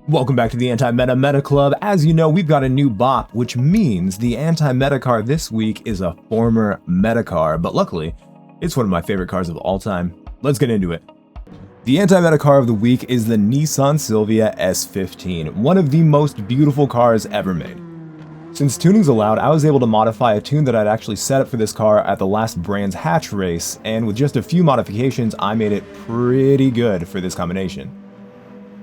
Welcome back to the Anti-Meta Meta Club. As you know, we've got a new Bape, which means the anti-meta car this week is a former meta car, but luckily, it's one of my favorite cars of all time. Let's get into it. The anti-meta car of the week is the Nissan Silvia S15, one of the most beautiful cars ever made. Since tuning's allowed, I was able to modify a tune that I'd actually set up for this car at the last Brands Hatch race, and with just a few modifications, I made it pretty good for this combination.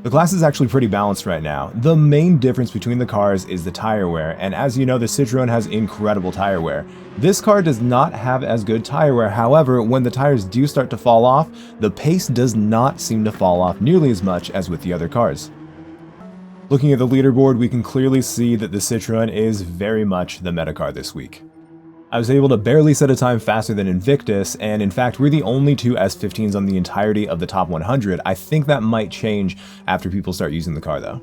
The class is actually pretty balanced right now. The main difference between the cars is the tire wear, and as you know, the Citroen has incredible tire wear. This car does not have as good tire wear, however, when the tires do start to fall off, the pace does not seem to fall off nearly as much as with the other cars. Looking at the leaderboard, we can clearly see that the Citroen is very much the meta car this week. I was able to barely set a time faster than Invictus, and in fact, we're the only two S15s on the entirety of the top 100. I think that might change after people start using the car though.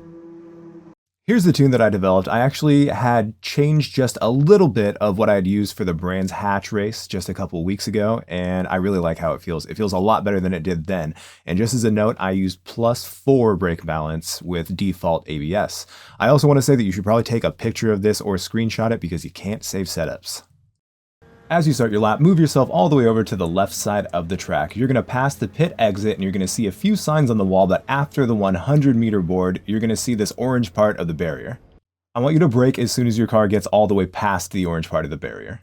Here's the tune that I developed. I actually had changed just a little bit of what I had used for the Brands Hatch race just a couple weeks ago, and I really like how it feels. It feels a lot better than it did then. And just as a note, I used +4 brake balance with default ABS. I also want to say that you should probably take a picture of this or screenshot it because you can't save setups. As you start your lap, move yourself all the way over to the left side of the track. You're going to pass the pit exit and you're going to see a few signs on the wall, but after the 100-meter board, you're going to see this orange part of the barrier. I want you to brake as soon as your car gets all the way past the orange part of the barrier.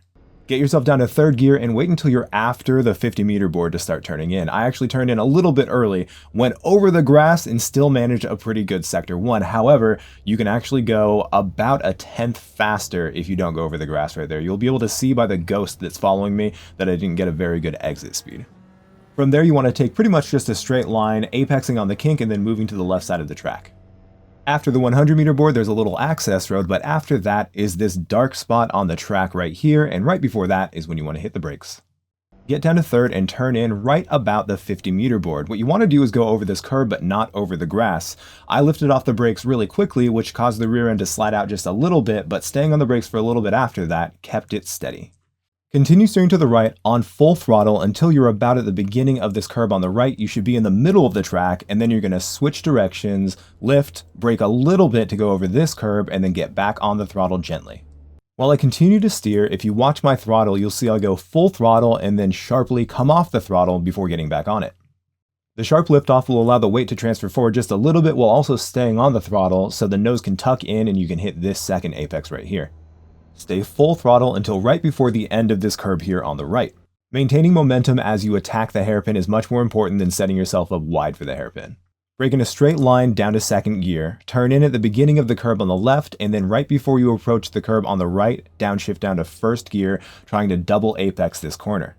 Get yourself down to third gear and wait until you're after the 50-meter board to start turning in. I actually turned in a little bit early, went over the grass, and still managed a pretty good sector 1. However, you can actually go about a tenth faster if you don't go over the grass right there. You'll be able to see by the ghost that's following me that I didn't get a very good exit speed. From there, you want to take pretty much just a straight line, apexing on the kink, and then moving to the left side of the track. After the 100-meter board, there's a little access road, but after that is this dark spot on the track right here, and right before that is when you want to hit the brakes. Get down to third and turn in right about the 50-meter board. What you want to do is go over this curb, but not over the grass. I lifted off the brakes really quickly, which caused the rear end to slide out just a little bit, but staying on the brakes for a little bit after that kept it steady. Continue steering to the right on full throttle until you're about at the beginning of this curb on the right. You should be in the middle of the track, and then you're going to switch directions, lift, brake a little bit to go over this curb, and then get back on the throttle gently. While I continue to steer, if you watch my throttle, you'll see I'll go full throttle and then sharply come off the throttle before getting back on it. The sharp liftoff will allow the weight to transfer forward just a little bit while also staying on the throttle so the nose can tuck in and you can hit this second apex right here. Stay full throttle until right before the end of this curb here on the right. Maintaining momentum as you attack the hairpin is much more important than setting yourself up wide for the hairpin. Brake in a straight line down to second gear, turn in at the beginning of the curb on the left, and then right before you approach the curb on the right, downshift down to first gear, trying to double apex this corner.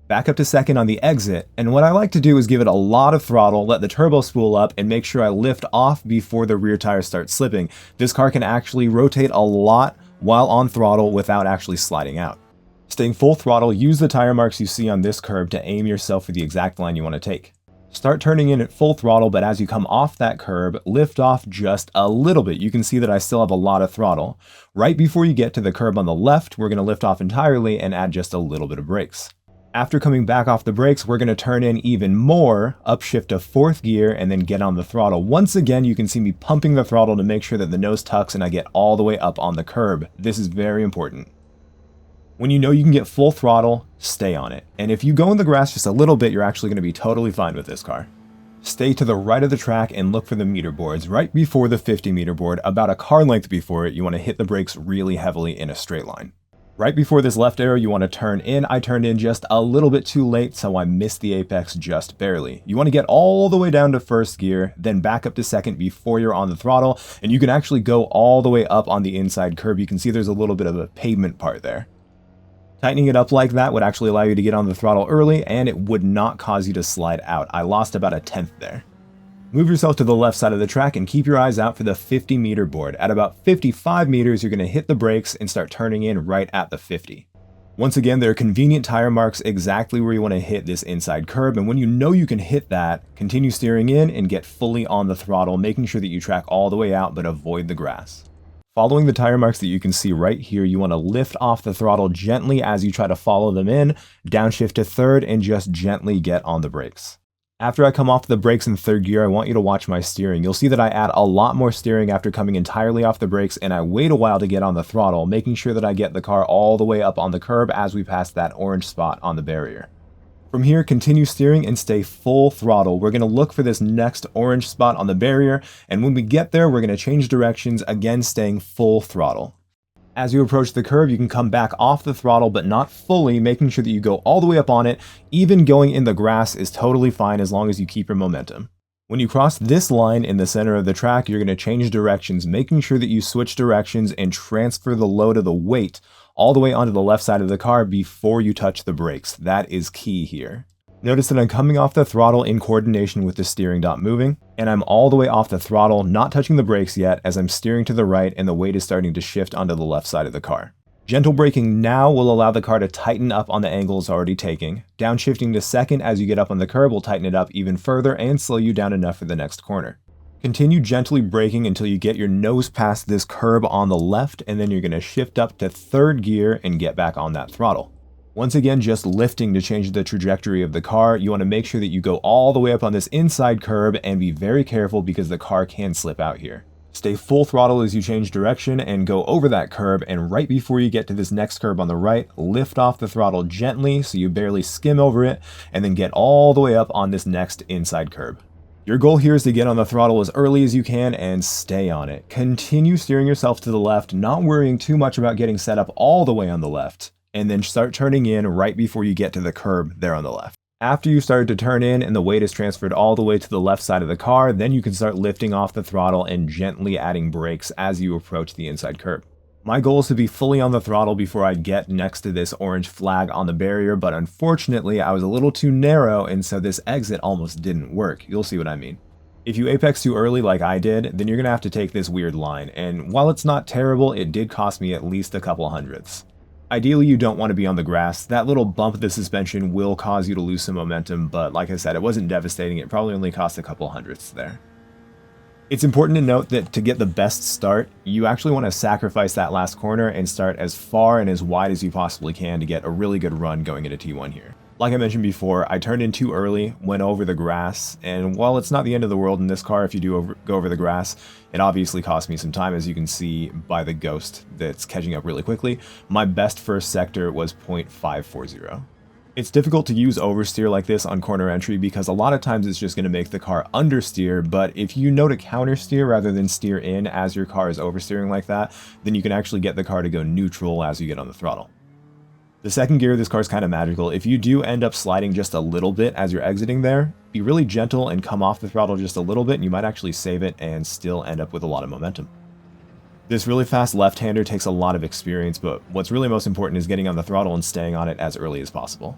Back up to second on the exit, and what I like to do is give it a lot of throttle, let the turbo spool up, and make sure I lift off before the rear tires start slipping. This car can actually rotate a lot while on throttle without actually sliding out. Staying full throttle, use the tire marks you see on this curb to aim yourself for the exact line you want to take. Start turning in at full throttle, but as you come off that curb, lift off just a little bit. You can see that I still have a lot of throttle. Right before you get to the curb on the left, we're going to lift off entirely and add just a little bit of brakes. After coming back off the brakes, we're going to turn in even more, upshift to fourth gear, and then get on the throttle. Once again, you can see me pumping the throttle to make sure that the nose tucks and I get all the way up on the curb. This is very important. When you know you can get full throttle, stay on it. And if you go in the grass just a little bit, you're actually going to be totally fine with this car. Stay to the right of the track and look for the meter boards. Right before the 50-meter board, about a car length before it, you want to hit the brakes really heavily in a straight line. Right before this left arrow, you want to turn in. I turned in just a little bit too late, so I missed the apex just barely. You want to get all the way down to first gear, then back up to second before you're on the throttle, and you can actually go all the way up on the inside curb. You can see there's a little bit of a pavement part there. Tightening it up like that would actually allow you to get on the throttle early, and it would not cause you to slide out. I lost about a tenth there. Move yourself to the left side of the track and keep your eyes out for the 50-meter board. At about 55 meters, you're going to hit the brakes and start turning in right at the 50. Once again, there are convenient tire marks exactly where you want to hit this inside curb, and when you know you can hit that, continue steering in and get fully on the throttle, making sure that you track all the way out but avoid the grass. Following the tire marks that you can see right here, you want to lift off the throttle gently as you try to follow them in, downshift to third, and just gently get on the brakes. After I come off the brakes in third gear, I want you to watch my steering. You'll see that I add a lot more steering after coming entirely off the brakes, and I wait a while to get on the throttle, making sure that I get the car all the way up on the curb as we pass that orange spot on the barrier. From here, continue steering and stay full throttle. We're going to look for this next orange spot on the barrier, and when we get there, we're going to change directions, again staying full throttle. As you approach the curb, you can come back off the throttle, but not fully, making sure that you go all the way up on it. Even going in the grass is totally fine as long as you keep your momentum. When you cross this line in the center of the track, you're going to change directions, making sure that you switch directions and transfer the load of the weight all the way onto the left side of the car before you touch the brakes. That is key here. Notice that I'm coming off the throttle in coordination with the steering not moving, and I'm all the way off the throttle, not touching the brakes yet, as I'm steering to the right and the weight is starting to shift onto the left side of the car. Gentle braking now will allow the car to tighten up on the angle it's already taking. Downshifting to second as you get up on the curb will tighten it up even further and slow you down enough for the next corner. Continue gently braking until you get your nose past this curb on the left, and then you're going to shift up to third gear and get back on that throttle. Once again, just lifting to change the trajectory of the car. You want to make sure that you go all the way up on this inside curb and be very careful because the car can slip out here. Stay full throttle as you change direction and go over that curb, and right before you get to this next curb on the right, lift off the throttle gently so you barely skim over it, and then get all the way up on this next inside curb. Your goal here is to get on the throttle as early as you can and stay on it. Continue steering yourself to the left, not worrying too much about getting set up all the way on the left, and then start turning in right before you get to the curb there on the left. After you started to turn in and the weight is transferred all the way to the left side of the car, then you can start lifting off the throttle and gently adding brakes as you approach the inside curb. My goal is to be fully on the throttle before I get next to this orange flag on the barrier, but unfortunately I was a little too narrow, and so this exit almost didn't work. You'll see what I mean. If you apex too early like I did, then you're going to have to take this weird line, and while it's not terrible, it did cost me at least a couple hundredths. Ideally, you don't want to be on the grass. That little bump of the suspension will cause you to lose some momentum, but like I said, it wasn't devastating. It probably only cost a couple hundredths there. It's important to note that to get the best start, you actually want to sacrifice that last corner and start as far and as wide as you possibly can to get a really good run going into T1 here. Like I mentioned before, I turned in too early, went over the grass, and while it's not the end of the world in this car if you do go over the grass, it obviously cost me some time, as you can see by the ghost that's catching up really quickly. My best first sector was 0.540. It's difficult to use oversteer like this on corner entry because a lot of times it's just going to make the car understeer, but if you know to countersteer rather than steer in as your car is oversteering like that, then you can actually get the car to go neutral as you get on the throttle. The second gear of this car is kind of magical. If you do end up sliding just a little bit as you're exiting there, be really gentle and come off the throttle just a little bit, and you might actually save it and still end up with a lot of momentum. This really fast left-hander takes a lot of experience, but what's really most important is getting on the throttle and staying on it as early as possible.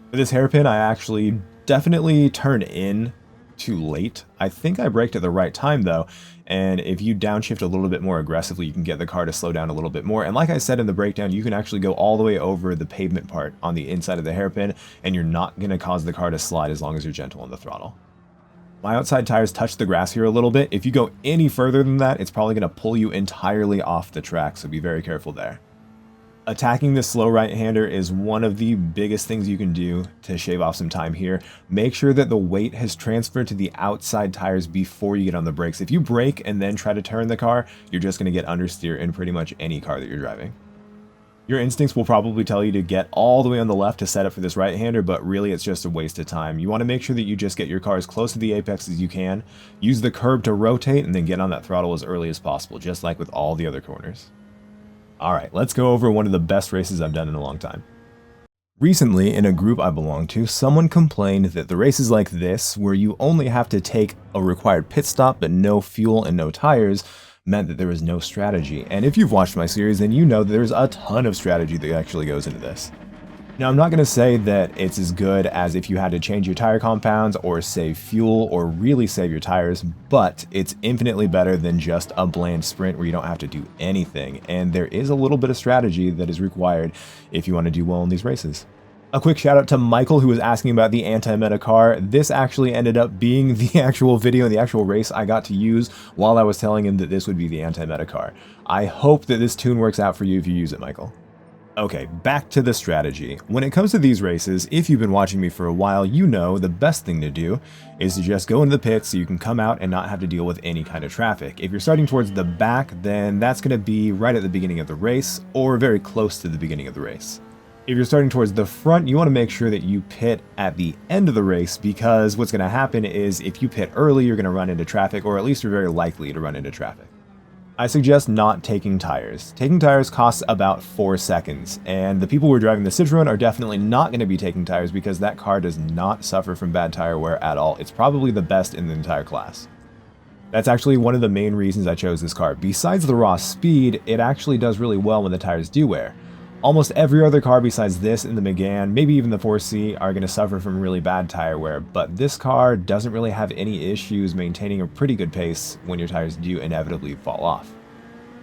For this hairpin, I actually definitely turned in too late. I think I braked at the right time though, and if you downshift a little bit more aggressively, you can get the car to slow down a little bit more. And like I said in the breakdown, you can actually go all the way over the pavement part on the inside of the hairpin, and you're not going to cause the car to slide as long as you're gentle on the throttle. My outside tires touch the grass here a little bit. If you go any further than that, it's probably going to pull you entirely off the track, so be very careful there. Attacking this slow right-hander is one of the biggest things you can do to shave off some time here. Make sure that the weight has transferred to the outside tires before you get on the brakes. If you brake and then try to turn the car, you're just going to get understeer in pretty much any car that you're driving. Your instincts will probably tell you to get all the way on the left to set up for this right-hander, but really it's just a waste of time. You want to make sure that you just get your car as close to the apex as you can, use the curb to rotate, and then get on that throttle as early as possible, just like with all the other corners. Alright, let's go over one of the best races I've done in a long time. Recently, in a group I belong to, someone complained that the races like this, where you only have to take a required pit stop but no fuel and no tires, meant that there was no strategy. And if you've watched my series, then you know that there's a ton of strategy that actually goes into this. Now, I'm not going to say that it's as good as if you had to change your tire compounds or save fuel or really save your tires, but it's infinitely better than just a bland sprint where you don't have to do anything, and there is a little bit of strategy that is required if you want to do well in these races. A quick shout out to Michael, who was asking about the anti-meta car. This actually ended up being the actual video and the actual race I got to use while I was telling him that this would be the anti-meta car. I hope that this tune works out for you if you use it, Michael. Okay, back to the strategy. When it comes to these races, if you've been watching me for a while, you know the best thing to do is to just go into the pits so you can come out and not have to deal with any kind of traffic. If you're starting towards the back, then that's going to be right at the beginning of the race or very close to the beginning of the race. If you're starting towards the front, you want to make sure that you pit at the end of the race, because what's going to happen is if you pit early, you're going to run into traffic, or at least you're very likely to run into traffic. I suggest not taking tires. Taking tires costs about 4 seconds, and the people who are driving the Citroen are definitely not going to be taking tires because that car does not suffer from bad tire wear at all. It's probably the best in the entire class. That's actually one of the main reasons I chose this car. Besides the raw speed, it actually does really well when the tires do wear. Almost every other car besides this and the Megane, maybe even the 4C, are going to suffer from really bad tire wear, but this car doesn't really have any issues maintaining a pretty good pace when your tires do inevitably fall off.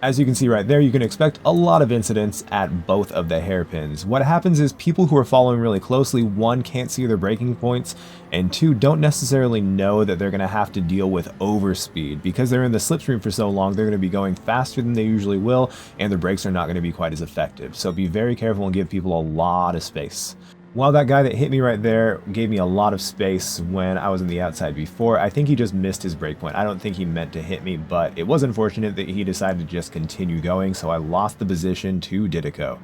As you can see right there, you can expect a lot of incidents at both of the hairpins. What happens is people who are following really closely, one, can't see their braking points, and two, don't necessarily know that they're going to have to deal with overspeed. Because they're in the slipstream for so long, they're going to be going faster than they usually will, and their brakes are not going to be quite as effective. So be very careful and give people a lot of space. While that guy that hit me right there gave me a lot of space when I was on the outside before, I think he just missed his brake point. I don't think he meant to hit me, but it was unfortunate that he decided to just continue going, so I lost the position to Didiko.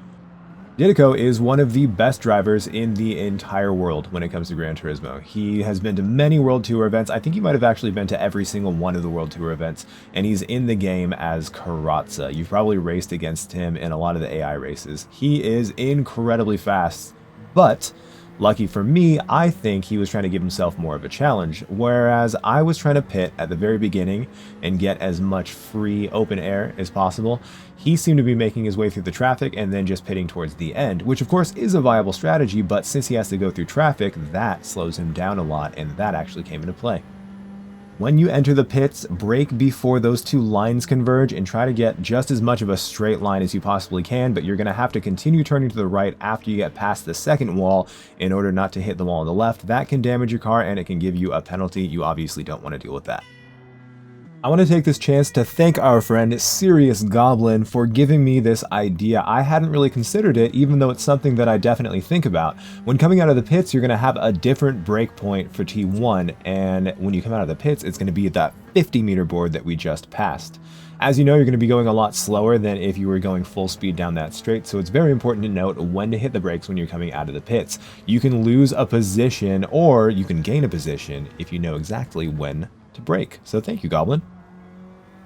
Didiko is one of the best drivers in the entire world when it comes to Gran Turismo. He has been to many World Tour events. I think he might have actually been to every single one of the World Tour events, and he's in the game as Karatza. You've probably raced against him in a lot of the AI races. He is incredibly fast. But, lucky for me, I think he was trying to give himself more of a challenge, whereas I was trying to pit at the very beginning and get as much free open air as possible. He seemed to be making his way through the traffic and then just pitting towards the end, which of course is a viable strategy, but since he has to go through traffic, that slows him down a lot, and that actually came into play. When you enter the pits, brake before those two lines converge and try to get just as much of a straight line as you possibly can, but you're going to have to continue turning to the right after you get past the second wall in order not to hit the wall on the left. That can damage your car and it can give you a penalty. You obviously don't want to deal with that. I want to take this chance to thank our friend Serious Goblin for giving me this idea. I hadn't really considered it, even though it's something that I definitely think about. When coming out of the pits, you're going to have a different brake point for T1, and when you come out of the pits, it's going to be at that 50-meter board that we just passed. As you know, you're going to be going a lot slower than if you were going full speed down that straight, so it's very important to note when to hit the brakes when you're coming out of the pits. You can lose a position, or you can gain a position if you know exactly when to brake. So thank you, Goblin.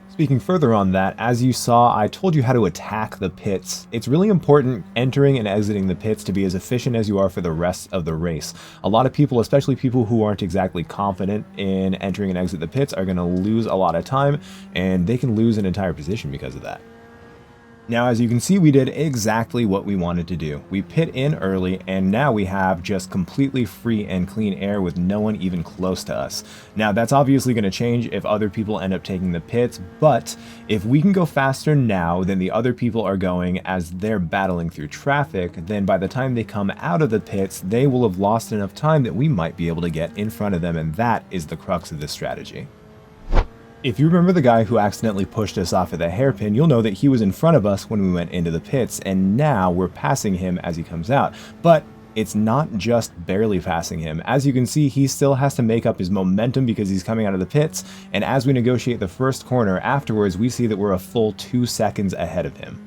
Speaking further on that, as you saw, I told you how to attack the pits. It's really important entering and exiting the pits to be as efficient as you are for the rest of the race. A lot of people, especially people who aren't exactly confident in entering and exit the pits, are going to lose a lot of time, and they can lose an entire position because of that. Now, as you can see, we did exactly what we wanted to do. We pit in early, and now we have just completely free and clean air with no one even close to us. Now, that's obviously going to change if other people end up taking the pits, but if we can go faster now than the other people are going as they're battling through traffic, then by the time they come out of the pits, they will have lost enough time that we might be able to get in front of them, and that is the crux of this strategy. If you remember the guy who accidentally pushed us off at the hairpin, you'll know that he was in front of us when we went into the pits, and now we're passing him as he comes out. But it's not just barely passing him. As you can see, he still has to make up his momentum because he's coming out of the pits, and as we negotiate the first corner afterwards, we see that we're a full 2 seconds ahead of him.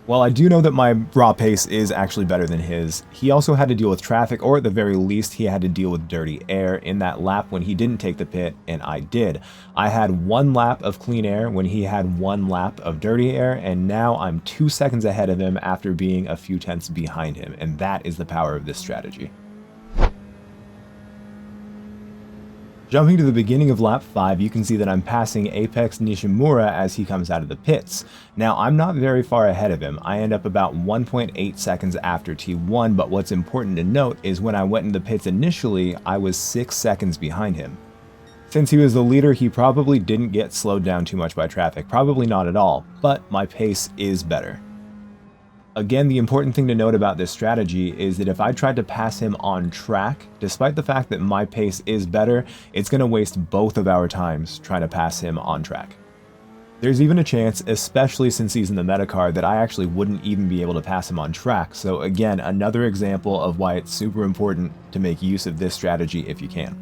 While I do know that my raw pace is actually better than his, he also had to deal with traffic, or at the very least, he had to deal with dirty air in that lap when he didn't take the pit, and I did. I had 1 lap of clean air when he had 1 lap of dirty air, and now I'm 2 seconds ahead of him after being a few tenths behind him, and that is the power of this strategy. Jumping to the beginning of lap 5, you can see that I'm passing Apex Nishimura as he comes out of the pits. Now, I'm not very far ahead of him. I end up about 1.8 seconds after T1, but what's important to note is when I went in the pits initially, I was 6 seconds behind him. Since he was the leader, he probably didn't get slowed down too much by traffic, probably not at all, but my pace is better. Again, the important thing to note about this strategy is that if I tried to pass him on track, despite the fact that my pace is better, it's going to waste both of our times trying to pass him on track. There's even a chance, especially since he's in the meta car, that I actually wouldn't even be able to pass him on track. So again, another example of why it's super important to make use of this strategy if you can.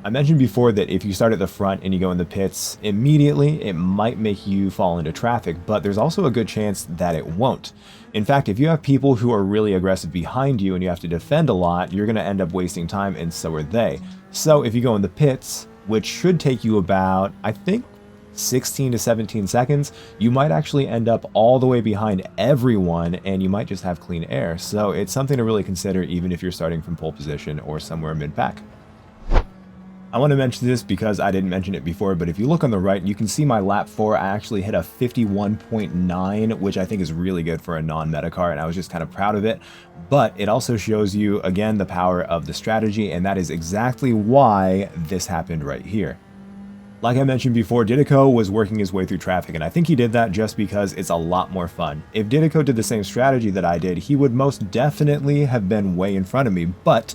I mentioned before that if you start at the front and you go in the pits immediately, it might make you fall into traffic, but there's also a good chance that it won't. In fact, if you have people who are really aggressive behind you and you have to defend a lot, you're going to end up wasting time, and so are they. So if you go in the pits, which should take you about, I think, 16 to 17 seconds, you might actually end up all the way behind everyone and you might just have clean air. So it's something to really consider even if you're starting from pole position or somewhere mid-pack. I want to mention this because I didn't mention it before, but if you look on the right, you can see my lap 4, I actually hit a 51.9, which I think is really good for a non-meta car, and I was just kind of proud of it. But it also shows you, again, the power of the strategy, and that is exactly why this happened right here. Like I mentioned before, Dpr was working his way through traffic, and I think he did that just because it's a lot more fun. If Dpr did the same strategy that I did, he would most definitely have been way in front of me, but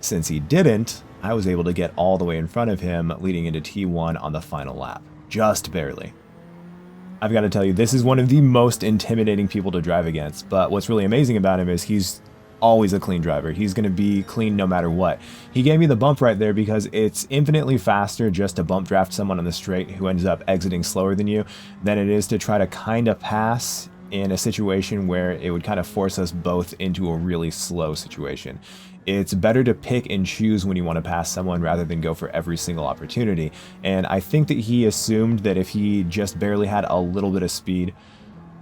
since he didn't, I was able to get all the way in front of him leading into T1 on the final lap. Just barely. I've got to tell you, this is one of the most intimidating people to drive against, but what's really amazing about him is he's always a clean driver. He's going to be clean no matter what. He gave me the bump right there because it's infinitely faster just to bump draft someone on the straight who ends up exiting slower than you than it is to try to kind of pass in a situation where it would kind of force us both into a really slow situation. It's better to pick and choose when you want to pass someone rather than go for every single opportunity. And I think that he assumed that if he just barely had a little bit of speed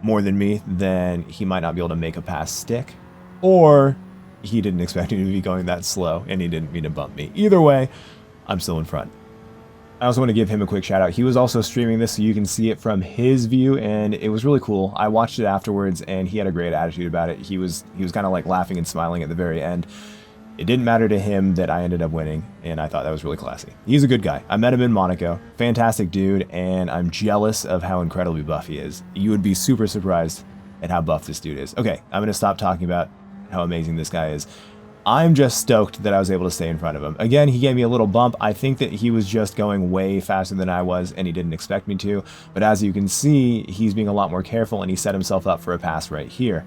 more than me, then he might not be able to make a pass stick. Or he didn't expect me to be going that slow and he didn't mean to bump me. Either way, I'm still in front. I also want to give him a quick shout out. He was also streaming this so you can see it from his view, and it was really cool. I watched it afterwards and he had a great attitude about it. He was kind of like laughing and smiling at the very end. It didn't matter to him that I ended up winning, and I thought that was really classy. He's a good guy. I met him in Monaco. Fantastic dude, and I'm jealous of how incredibly buff he is. You would be super surprised at how buff this dude is. Okay, I'm going to stop talking about how amazing this guy is. I'm just stoked that I was able to stay in front of him. Again, he gave me a little bump. I think that he was just going way faster than I was, and he didn't expect me to. But as you can see, he's being a lot more careful, and he set himself up for a pass right here.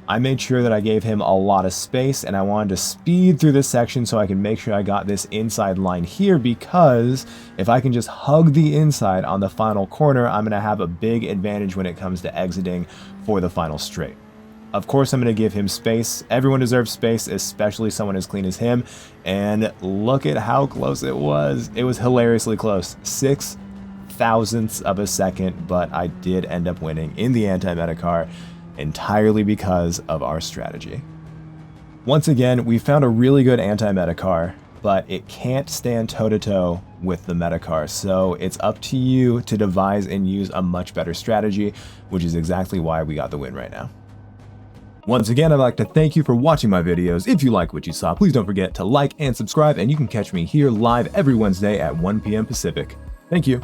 I made sure that I gave him a lot of space, and I wanted to speed through this section so I can make sure I got this inside line here, because if I can just hug the inside on the final corner, I'm going to have a big advantage when it comes to exiting for the final straight. Of course, I'm going to give him space. Everyone deserves space, especially someone as clean as him. And look at how close it was. It was hilariously close. 6 thousandths of a second, but I did end up winning in the anti-meta car entirely because of our strategy. Once again, we found a really good anti-meta car, but it can't stand toe-to-toe with the meta car, so it's up to you to devise and use a much better strategy, which is exactly why we got the win right now. Once again, I'd like to thank you for watching my videos. If you like what you saw, please don't forget to like and subscribe, and you can catch me here live every Wednesday at 1 p.m. Pacific. Thank you.